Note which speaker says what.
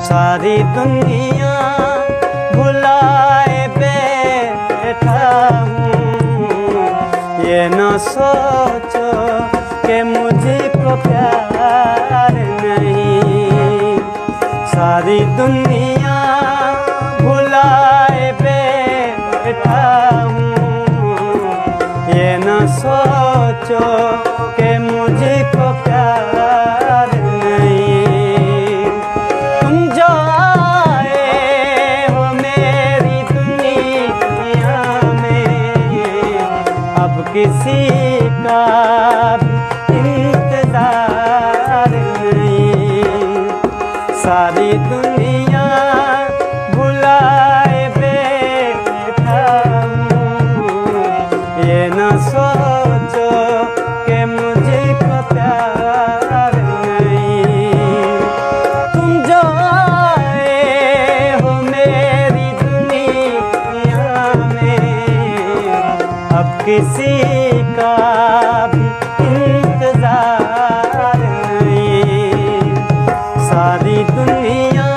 Speaker 1: सारी दुनिया भुलाए बैठा हूँ, ये न सोचो कि मुझको प्यार नहीं। सारी दुनिया भुलाए बैठा हूँ, ये न सोचो कि मुझको प्यार नहीं। तुम जो आए हो मेरी दुनिया में, अब किसी का भी इंतजार नहीं। सारी दुनिया भुलाए बैठा हूँ, ये न सोचो कि मुझको प्यार नहीं। तुम जो आए हो मेरी दुनिया में, अब किसी का भी इंतजार नहीं। सारी दुनिया